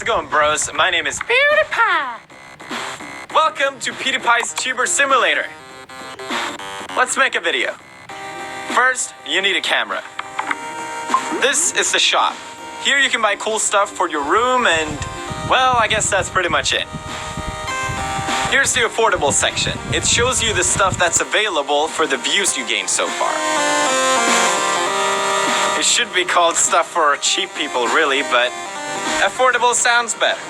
How's it going, bros? My name is Pewdiepie. Welcome to Pewdiepie's Tuber Simulator. Let's make a video. First, you need a camera. This is the shop. Here you can buy cool stuff for your room and, well, I guess that's pretty much it. Here's the affordable section. It shows you the stuff that's available for the views you gained so far. It should be called stuff for cheap people, really, but affordable sounds better.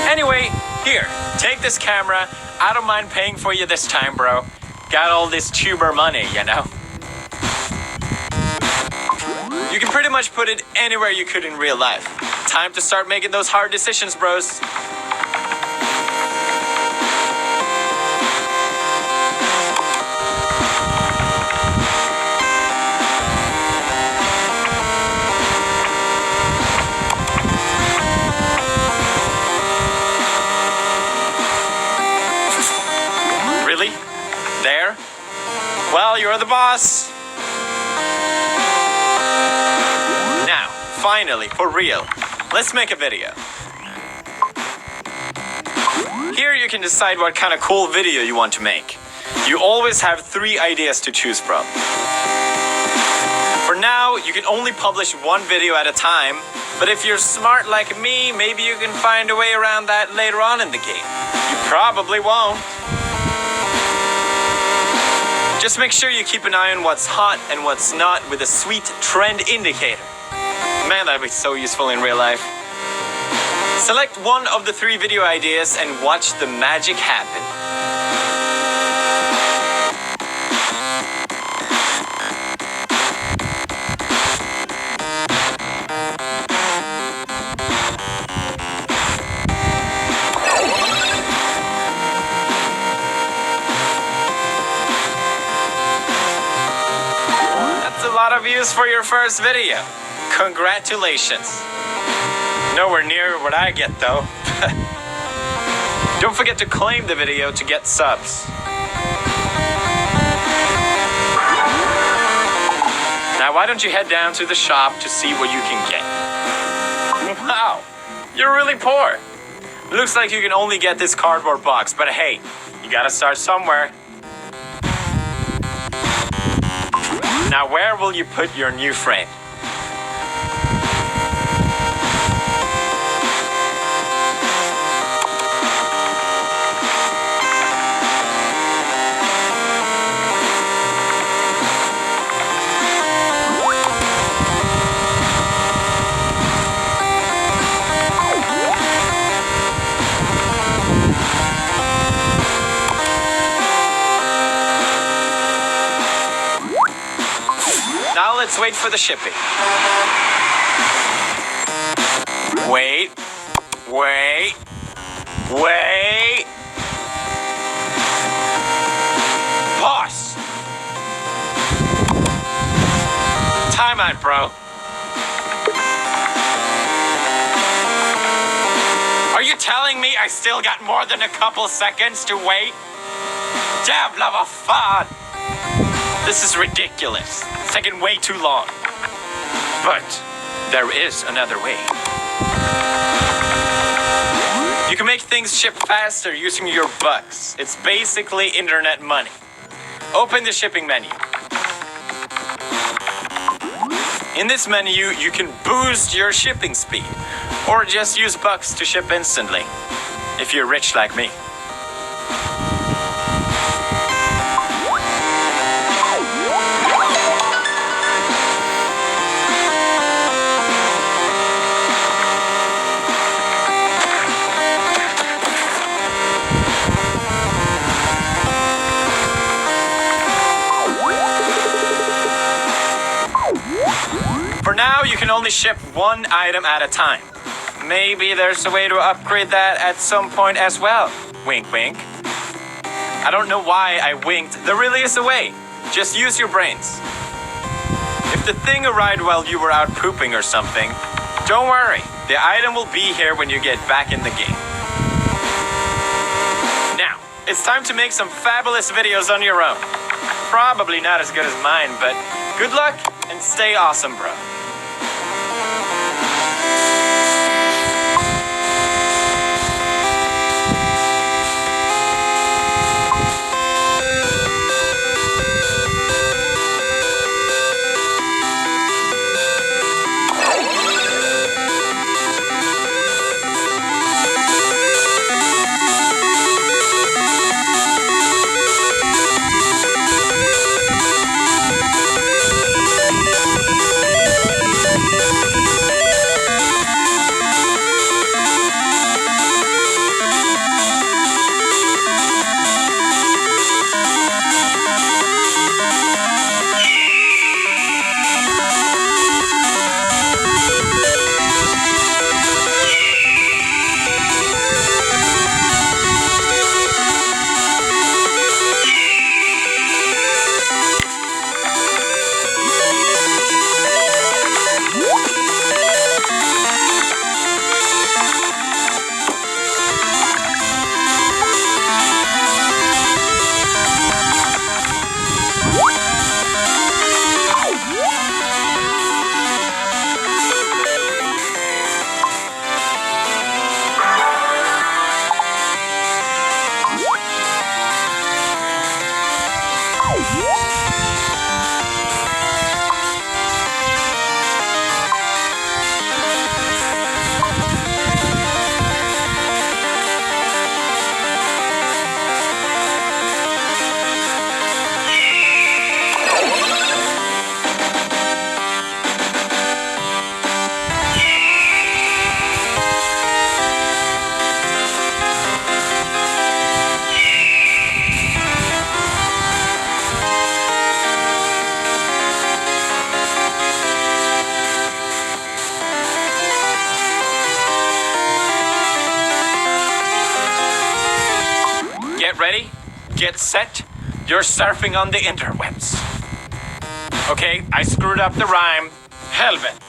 Anyway, here, take this camera. I don't mind paying for you this time, bro. Got all this tuber money, you know? You can pretty much put it anywhere you could in real life. Time to start making those hard decisions, bros. Really? There? Well, you're the boss. Now, finally, for real, let's make a video. Here you can decide what kind of cool video you want to make. You always have 3 ideas to choose from. For now, you can only publish 1 video at a time, but if you're smart like me, maybe you can find a way around that later on in the game. You probably won't. Just make sure you keep an eye on what's hot and what's not with a sweet trend indicator. Man, that'd be so useful in real life. Select one of the 3 video ideas and watch the magic happen. That's a lot of views for your first video. Congratulations. Nowhere near what I get, though. Don't forget to claim the video to get subs. Now, why don't you head down to the shop to see what you can get? Wow, you're really poor. Looks like you can only get this cardboard box, but hey, you gotta start somewhere. Now, where will you put your new friend? Now let's wait for the shipping. Wait. Pause. Time out, bro. Are you telling me I still got more than a couple seconds to wait? Damn, love of fun. This is ridiculous. It's taking way too long. But there is another way. You can make things ship faster using your bucks. It's basically internet money. Open the shipping menu. In this menu, you can boost your shipping speed, or just use bucks to ship instantly, if you're rich like me. For now, you can only ship 1 item at a time. Maybe there's a way to upgrade that at some point as well. Wink, wink. I don't know why I winked. There really is a way. Just use your brains. If the thing arrived while you were out pooping or something, don't worry. The item will be here when you get back in the game. Now, it's time to make some fabulous videos on your own. Probably not as good as mine, but good luck and stay awesome, bro. get ready, get set. You're surfing on the interwebs. Okay, I screwed up the rhyme. Helvete.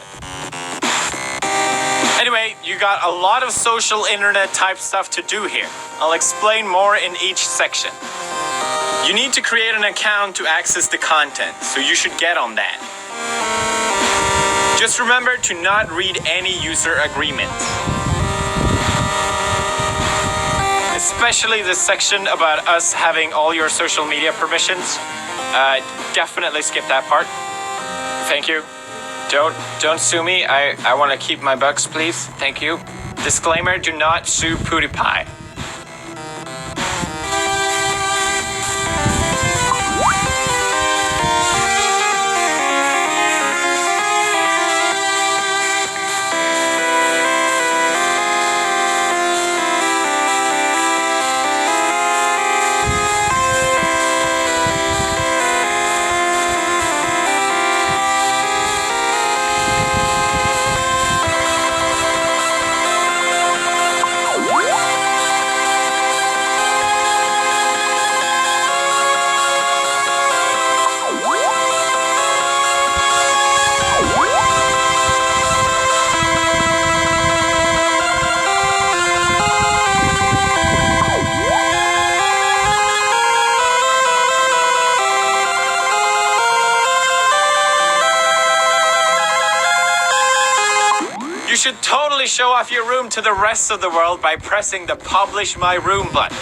Anyway, you got a lot of social internet type stuff to do here. I'll explain more in each section. You need to create an account to access the content, so you should get on that. Just remember to not read any user agreements. Especially the section about us having all your social media permissions. Definitely skip that part. Thank you. Don't sue me. I want to keep my bucks, please. Thank you. Disclaimer, do not sue Pewdiepie. You should totally show off your room to the rest of the world by pressing the Publish My Room button.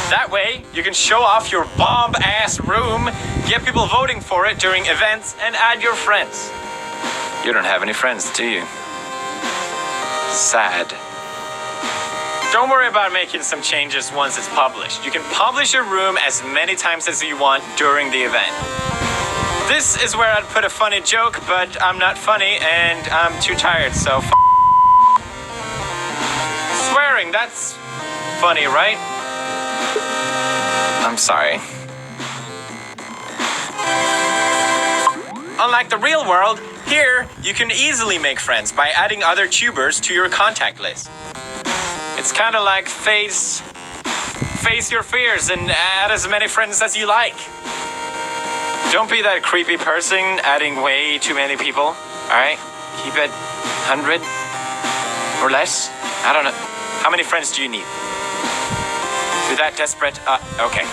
That way, you can show off your bomb-ass room, get people voting for it during events, and add your friends. You don't have any friends, do you? Sad. Don't worry about making some changes once it's published. You can publish your room as many times as you want during the event. This is where I'd put a funny joke, but I'm not funny and I'm too tired, so swearing, that's funny, right? I'm sorry. Unlike the real world, here you can easily make friends by adding other tubers to your contact list. It's kind of like face your fears and add as many friends as you like. Don't be that creepy person adding way too many people, alright? Keep it 100 or less. I don't know. How many friends do you need? You're that desperate? Okay.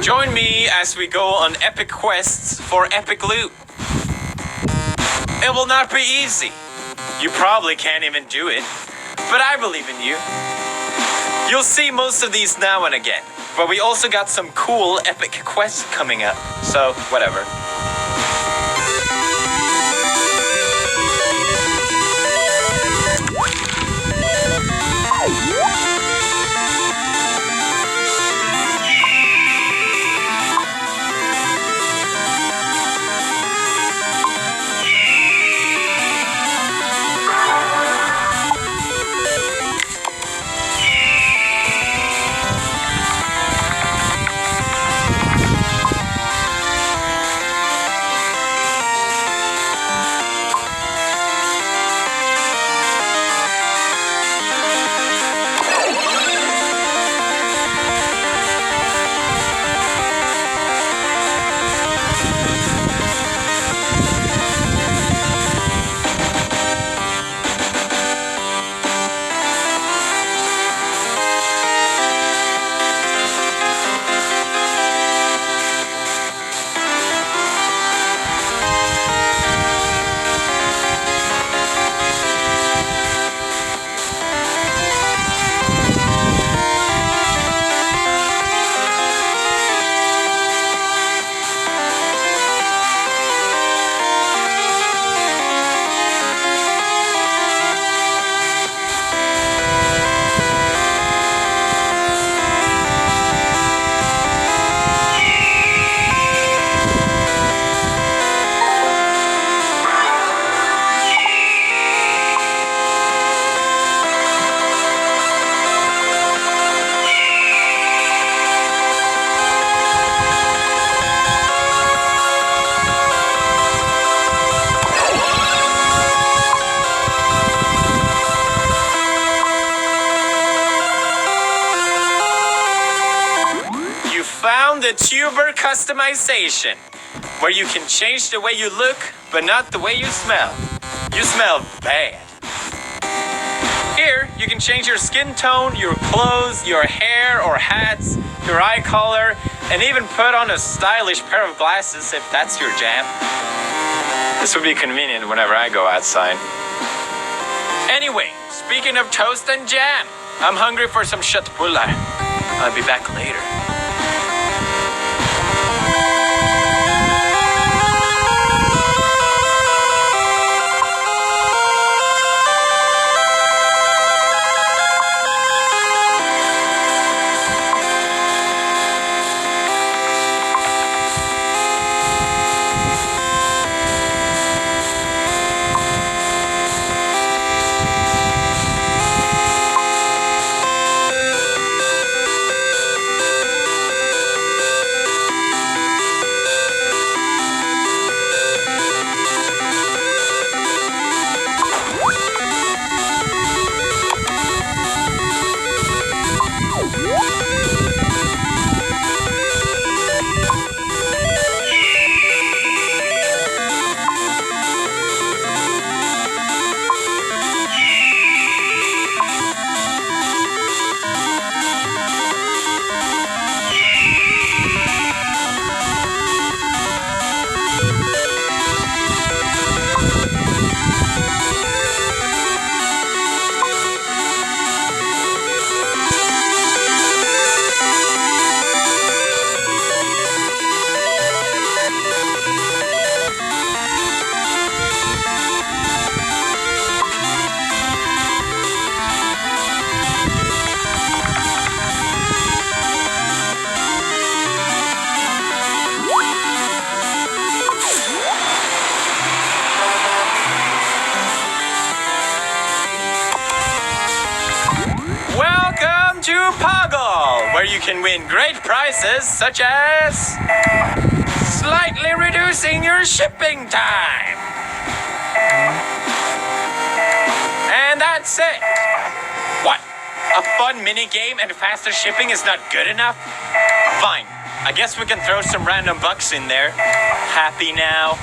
Join me as we go on epic quests for epic loot. It will not be easy. You probably can't even do it, but I believe in you. You'll see most of these now and again, but we also got some cool epic quests coming up, so whatever. the tuber customization, where you can change the way you look, but not the way you smell. You smell bad. Here, you can change your skin tone, your clothes, your hair or hats, your eye color, and even put on a stylish pair of glasses if that's your jam. This would be convenient whenever I go outside. Anyway, speaking of toast and jam, I'm hungry for some köttbullar. I'll be back later. Welcome to Poggle, where you can win great prizes such as slightly reducing your shipping time. And that's it. What? A fun mini game and faster shipping is not good enough? Fine. I guess we can throw some random bucks in there. Happy now?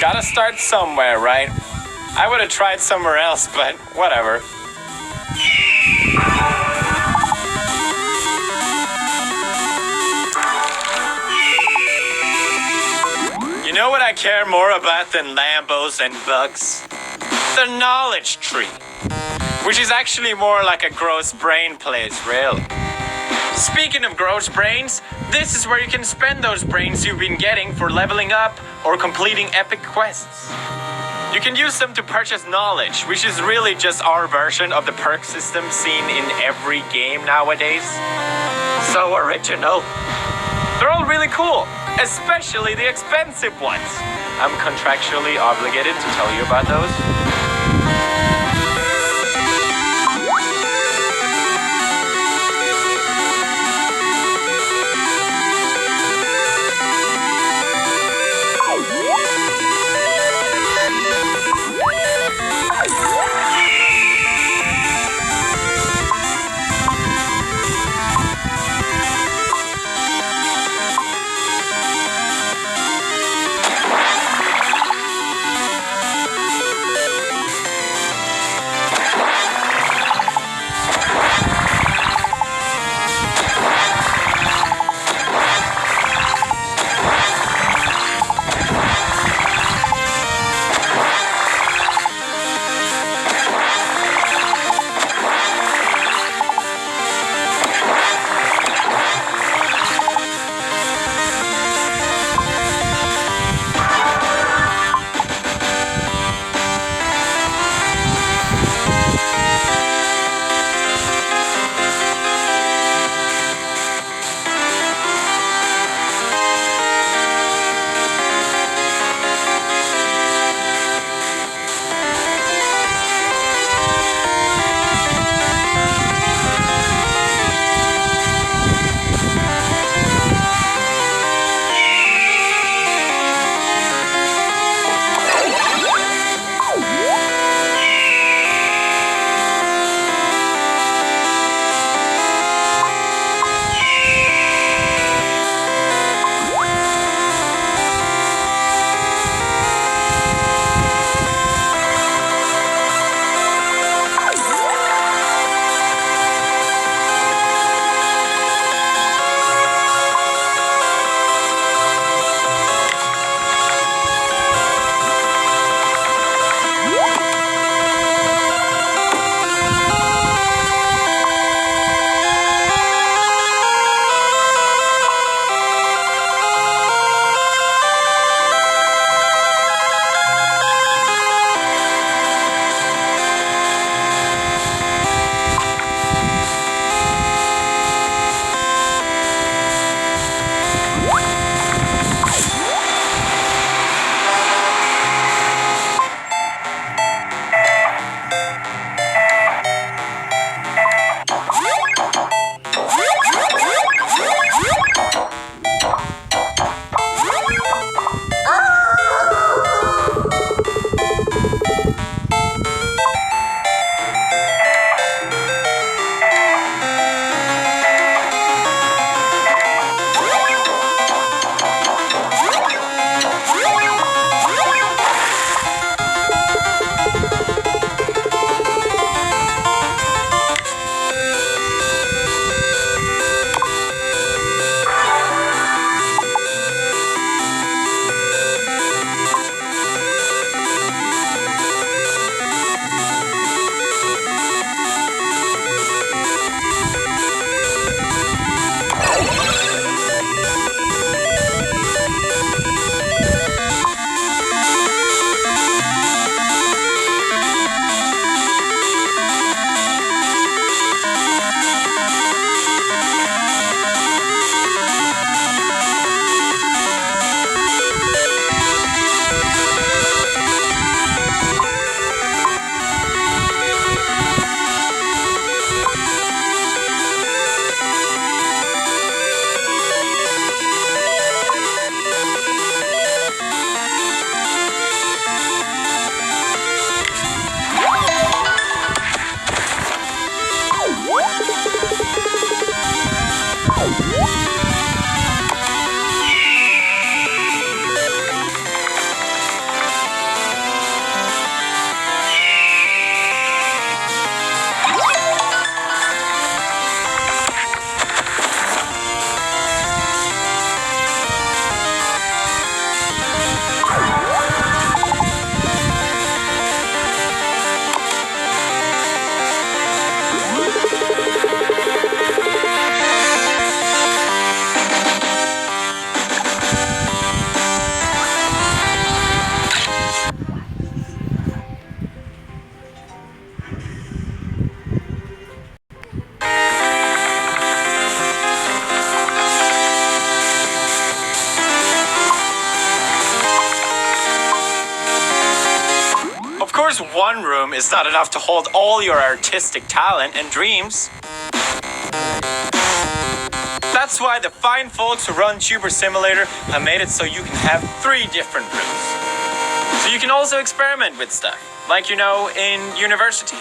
Gotta start somewhere, right? I would have tried somewhere else, but whatever. You know what I care more about than Lambos and bugs? The knowledge tree. Which is actually more like a gross brain place, really. Speaking of gross brains, this is where you can spend those brains you've been getting for leveling up or completing epic quests. You can use them to purchase knowledge, which is really just our version of the perk system seen in every game nowadays. So original. They're all really cool, especially the expensive ones. I'm contractually obligated to tell you about those. one room is not enough to hold all your artistic talent and dreams. That's why the fine folks who run Tuber Simulator have made it so you can have 3 different rooms. So you can also experiment with stuff, like in university.